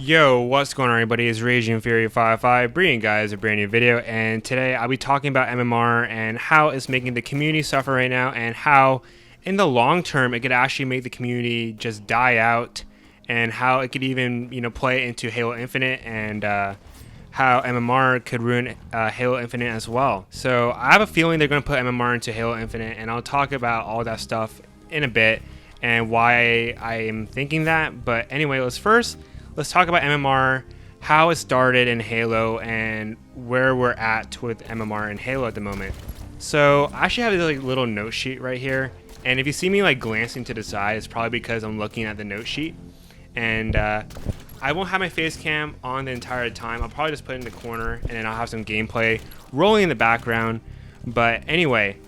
Yo, what's going on everybody? It's Raging Fury 55 bringing you guys a brand new video, and today I'll be talking about MMR and how it's making the community suffer right now, and how in the long term it could actually make the community just die out, and how it could even play into Halo Infinite, and how MMR could ruin Halo Infinite as well. So I have a feeling they're going to put MMR into Halo Infinite, and I'll talk about all that stuff in a bit and why I am thinking that. But anyway, let's talk about MMR, how it started in Halo, and where we're at with MMR in Halo at the moment. So I actually have this little note sheet right here, and if you see me glancing to the side, it's probably because I'm looking at the note sheet. And I won't have my face cam on the entire time. I'll probably just put it in the corner, and then I'll have some gameplay rolling in the background. But anyway,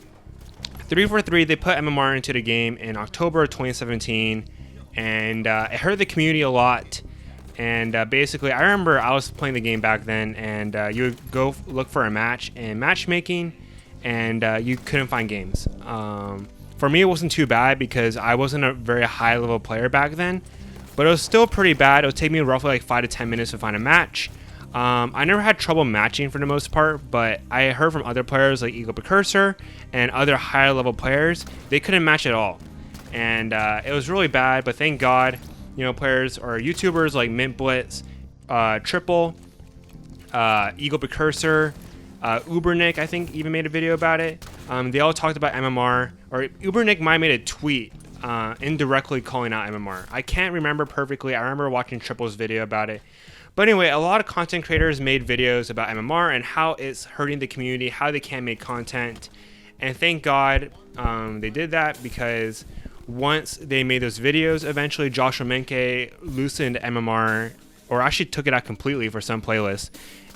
343, they put MMR into the game in October of 2017, and it hurt the community a lot. And basically, I remember I was playing the game back then, and you would go look for a match in Matchmaking, and you couldn't find games. For me, it wasn't too bad because I wasn't a very high level player back then, but it was still pretty bad. It would take me roughly 5 to 10 minutes to find a match. I never had trouble matching for the most part, but I heard from other players like Eagle Precursor and other higher level players, they couldn't match at all. And it was really bad, but thank God, players or YouTubers like Mint Blitz, Triple, Eagle Precursor, Ubernick, I think, even made a video about it. They all talked about MMR, or Ubernick might have made a tweet indirectly calling out MMR. I can't remember perfectly. I remember watching Triple's video about it. But anyway, a lot of content creators made videos about MMR and how it's hurting the community, how they can't make content. And thank God they did that, because once they made those videos, eventually Joshua Menke loosened MMR, or actually took it out completely for some playlists,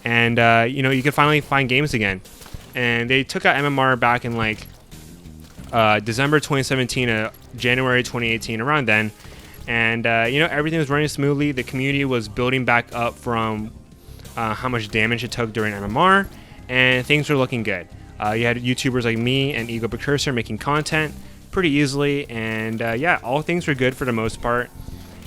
and you could finally find games again. And they took out MMR back in December 2017 to January 2018, around then. And everything was running smoothly. The community was building back up from how much damage it took during MMR, and things were looking good. You had YouTubers like me and Eagle Precursor making content pretty easily, and all things were good for the most part.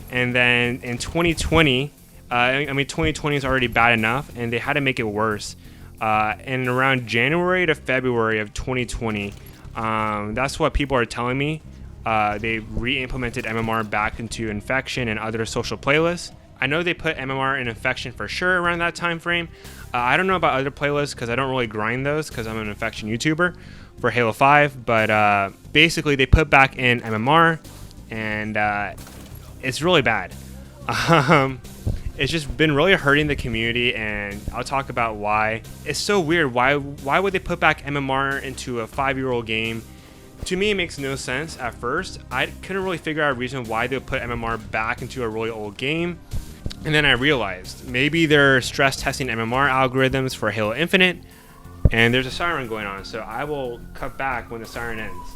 And then in 2020, 2020 is already bad enough, and they had to make it worse. And around January to February of 2020, that's what people are telling me. They re-implemented MMR back into Infection and other social playlists. I know they put MMR in Infection for sure around that time frame. I don't know about other playlists because I don't really grind those because I'm an Infection YouTuber for Halo 5. But basically, they put back in MMR, and it's really bad. It's just been really hurting the community, and I'll talk about why. It's so weird. Why would they put back MMR into a 5-year-old game? To me, it makes no sense at first. I couldn't really figure out a reason why they would put MMR back into a really old game. And then I realized maybe they're stress testing MMR algorithms for Halo Infinite, and there's a siren going on, so I will cut back when the siren ends.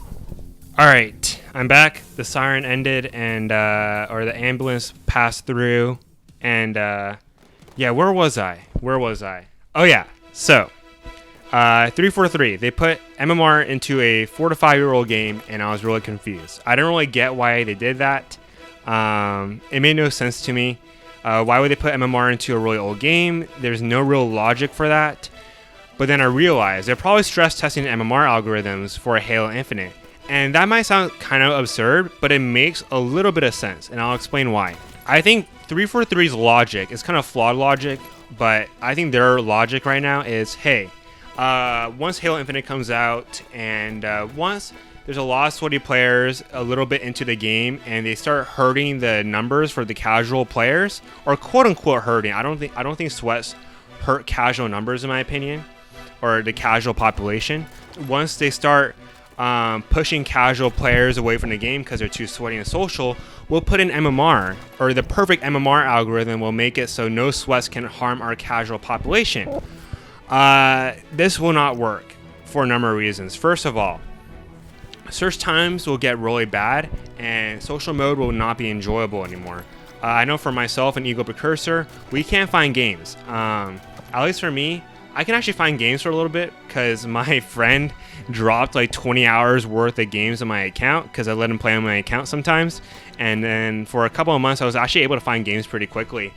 Alright, I'm back. The siren ended, and or the ambulance passed through, and where was I? Oh yeah, so 343, they put MMR into a 4 to 5-year-old game, and I was really confused. I didn't really get why they did that. It made no sense to me. Why would they put MMR into a really old game? There's no real logic for that. But then I realized they're probably stress testing MMR algorithms for Halo Infinite. And that might sound kind of absurd, but it makes a little bit of sense, and I'll explain why. I think 343's logic is kind of flawed logic, but I think their logic right now is, hey, once Halo Infinite comes out, and once there's a lot of sweaty players a little bit into the game, and they start hurting the numbers for the casual players, or quote unquote hurting. I don't think sweats hurt casual numbers, in my opinion, or the casual population. Once they start pushing casual players away from the game because they're too sweaty and social, we'll put in MMR, or the perfect MMR algorithm will make it so no sweats can harm our casual population. This will not work for a number of reasons. First of all, search times will get really bad, and social mode will not be enjoyable anymore. I know for myself and Eagle Precursor, we can't find games. At least for me, I can actually find games for a little bit because my friend dropped 20 hours worth of games on my account because I let him play on my account sometimes. And then for a couple of months, I was actually able to find games pretty quickly.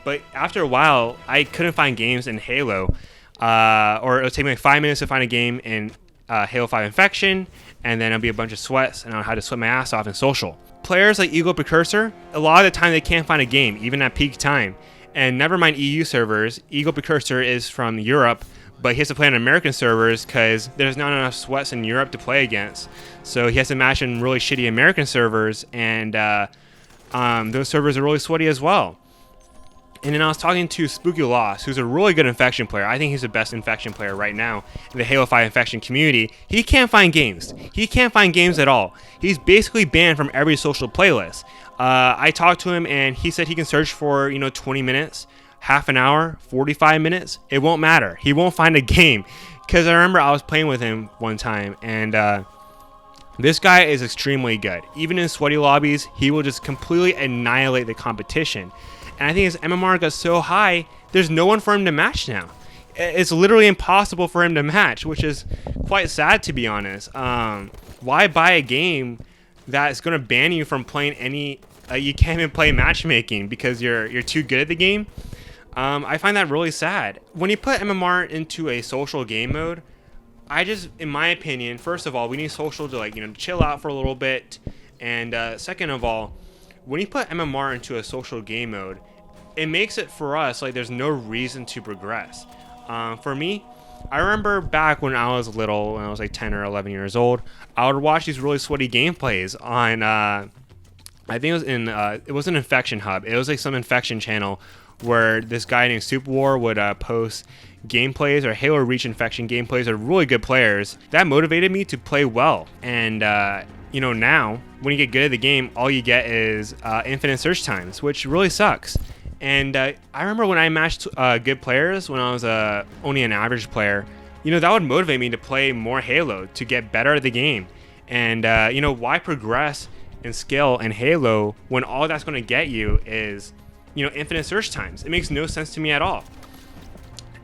But after a while, I couldn't find games in Halo, or it would take me like 5 minutes to find a game in Halo 5 Infection, and then it'll be a bunch of sweats, and I'll have to sweat my ass off in social. Players like Eagle Precursor, a lot of the time they can't find a game, even at peak time. And never mind EU servers, Eagle Precursor is from Europe, but he has to play on American servers because there's not enough sweats in Europe to play against. So he has to match in really shitty American servers, and those servers are really sweaty as well. And then I was talking to Spooky Loss, who's a really good Infection player. I think he's the best Infection player right now in the Halo 5 Infection community. He can't find games. He can't find games at all. He's basically banned from every social playlist. I talked to him, and he said he can search for 20 minutes, half an hour, 45 minutes. It won't matter. He won't find a game. Because I remember I was playing with him one time, and this guy is extremely good. Even in sweaty lobbies, he will just completely annihilate the competition. And I think his MMR got so high, there's no one for him to match now. It's literally impossible for him to match, which is quite sad, to be honest. Why buy a game that's going to ban you from playing any... you can't even play matchmaking because you're too good at the game? I find that really sad. When you put MMR into a social game mode, in my opinion, first of all, we need social to chill out for a little bit. And second of all, when you put MMR into a social game mode, it makes it for us like there's no reason to progress. For me, I remember back when I was little, when I was like 10 or 11 years old, I would watch these really sweaty gameplays on, I think it was it was an Infection Hub. It was like some Infection channel where this guy named Super War would post gameplays or Halo Reach Infection gameplays of really good players. That motivated me to play well. And now when you get good at the game, all you get is infinite search times, which really sucks. And I remember when I matched good players when I was only an average player, that would motivate me to play more Halo, to get better at the game. And why progress and skill in Halo when all that's going to get you is infinite search times? It makes no sense to me at all.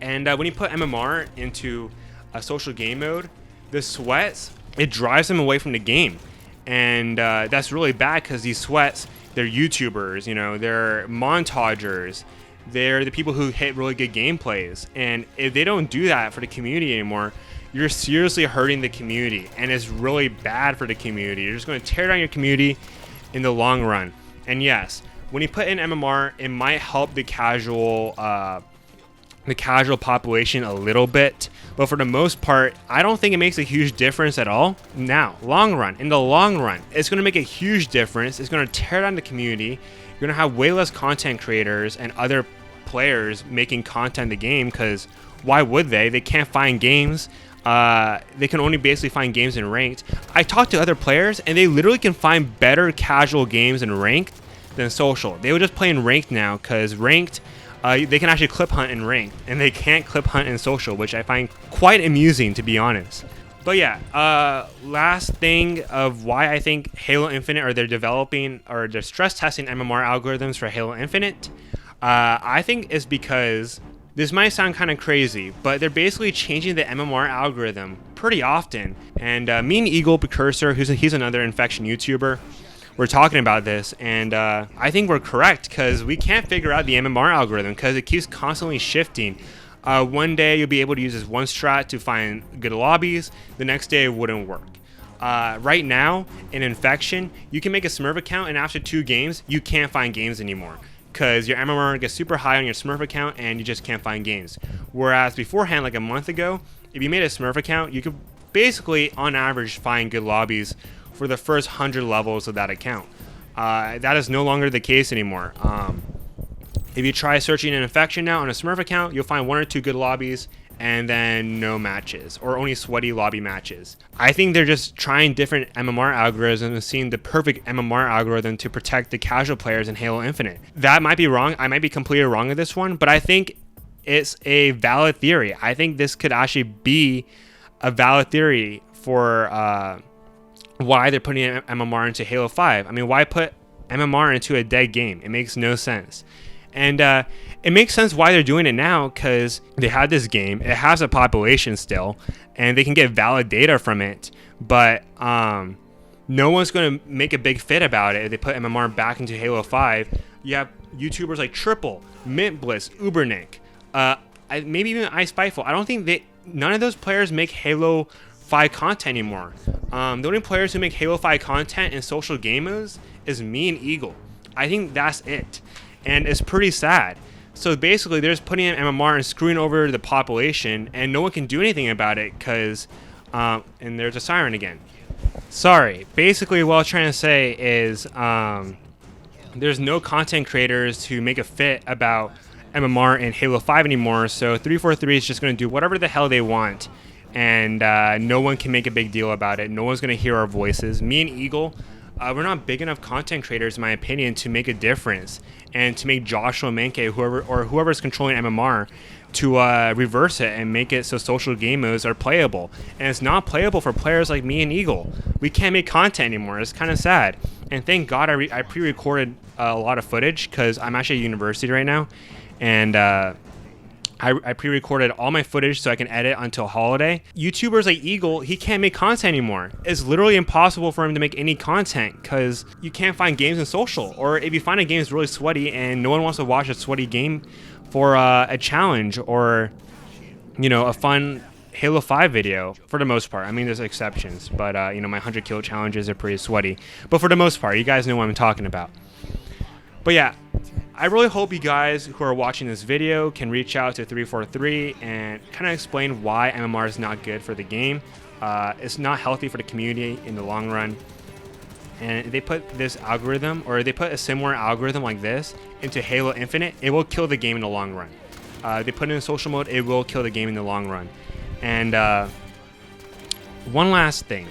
And when you put MMR into a social game mode, the sweats, it drives them away from the game. And that's really bad because these sweats, they're YouTubers, they're montagers, they're the people who hit really good gameplays. And if they don't do that for the community anymore, you're seriously hurting the community, and it's really bad for the community. You're just going to tear down your community in the long run. And yes, when you put in MMR, it might help the casual population a little bit, but for the most part, I don't think it makes a huge difference at all. Now, in the long run, it's going to make a huge difference. It's going to tear down the community. You're going to have way less content creators and other players making content in the game, because why would they? They can't find games. They can only basically find games in ranked. I talked to other players, and they literally can find better casual games in ranked than social. They would just play in ranked now, because ranked, they can actually clip hunt in ranked, and they can't clip hunt in social, which I find quite amusing, to be honest. But yeah, last thing of why I think Halo Infinite, or they're stress testing MMR algorithms for Halo Infinite, I think is because this might sound kind of crazy, but they're basically changing the MMR algorithm pretty often. And me and Eagle Precursor, he's another Infection YouTuber, we're talking about this, and I think we're correct, because we can't figure out the MMR algorithm because it keeps constantly shifting. One day you'll be able to use this one strat to find good lobbies, the next day it wouldn't work. Right now, in Infection, you can make a Smurf account, and after 2 games, you can't find games anymore, because your MMR gets super high on your Smurf account and you just can't find games. Whereas beforehand, like a month ago, if you made a Smurf account, you could basically, on average, find good lobbies for the first 100 levels of that account. That is no longer the case anymore. If you try searching an Infection now on a Smurf account, you'll find 1 or 2 good lobbies, and then no matches, or only sweaty lobby matches. I think they're just trying different MMR algorithms and seeing the perfect MMR algorithm to protect the casual players in Halo Infinite. That might be wrong. I might be completely wrong with this one, but I think it's a valid theory. I think this could actually be a valid theory for why they're putting MMR into Halo 5. I mean, why put MMR into a dead game? It makes no sense. And it makes sense why they're doing it now, because they had this game, it has a population still, and they can get valid data from it, but no one's going to make a big fit about it if they put MMR back into Halo 5, You have YouTubers like Triple, Mint Bliss, Ubernick, maybe even iSpiteful. I don't think none of those players make Halo 5 content anymore. The only players who make Halo 5 content in social game modes is me and Eagle. I think that's it. And it's pretty sad. So basically, they're just putting in MMR and screwing over the population, and no one can do anything about it because, and there's a siren again. Sorry. Basically, what I was trying to say is there's no content creators who make a fit about MMR in Halo 5 anymore, so 343 is just going to do whatever the hell they want, and no one can make a big deal about it. No one's going to hear our voices. Me and Eagle, we're not big enough content creators, in my opinion, to make a difference and to make Joshua Menke, whoever's controlling MMR, to reverse it and make it so social game modes are playable. And it's not playable for players like me and Eagle. We can't make content anymore. It's kind of sad. And thank God I pre-recorded a lot of footage because I'm actually at university right now. And I pre-recorded all my footage so I can edit until holiday. YouTubers like Eagle, he can't make content anymore. It's literally impossible for him to make any content because you can't find games in social. Or if you find a game that's really sweaty and no one wants to watch a sweaty game for a challenge or, you know, a fun Halo 5 video, for the most part. I mean, there's exceptions, but, you know, my 100 kill challenges are pretty sweaty. But for the most part, you guys know what I'm talking about. But yeah, I really hope you guys who are watching this video can reach out to 343 and kind of explain why MMR is not good for the game. It's not healthy for the community in the long run. And if they put this algorithm, or they put a similar algorithm like this into Halo Infinite, it will kill the game in the long run. They put it in social mode, it will kill the game in the long run. And one last thing.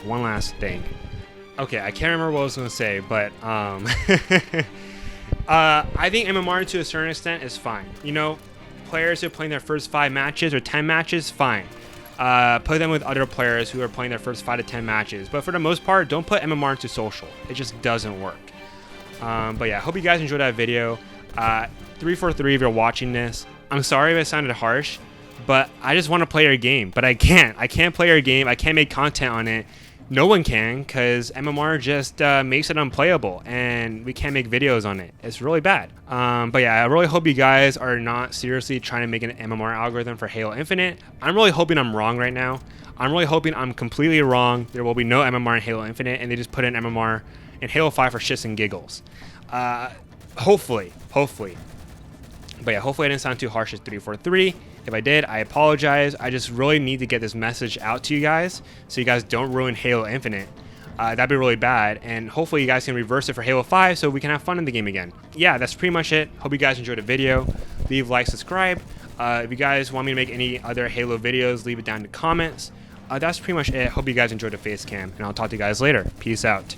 Okay, I can't remember what I was going to say, but I think MMR to a certain extent is fine. You know, players who are playing their first 5 matches or 10 matches, fine. Put them with other players who are playing their first 5 to 10 matches. But for the most part, don't put MMR into social. It just doesn't work. But yeah, I hope you guys enjoyed that video. 343, if you're watching this, I'm sorry if it sounded harsh, but I just want to play your game. But I can't. I can't play your game. I can't make content on it. No one can, because MMR just makes it unplayable, and we can't make videos on it. It's really bad. But yeah, I really hope you guys are not seriously trying to make an MMR algorithm for Halo Infinite. I'm really hoping I'm wrong right now. I'm really hoping I'm completely wrong. There will be no MMR in Halo Infinite, and they just put in MMR in Halo 5 for shits and giggles. Hopefully. But yeah, hopefully I didn't sound too harsh as 343. If I did, I apologize. I just really need to get this message out to you guys so you guys don't ruin Halo Infinite. That'd be really bad. And hopefully you guys can reverse it for Halo 5 so we can have fun in the game again. Yeah, that's pretty much it. Hope you guys enjoyed the video. Leave, like, subscribe. If you guys want me to make any other Halo videos, leave it down in the comments. That's pretty much it. Hope you guys enjoyed the face cam, and I'll talk to you guys later. Peace out.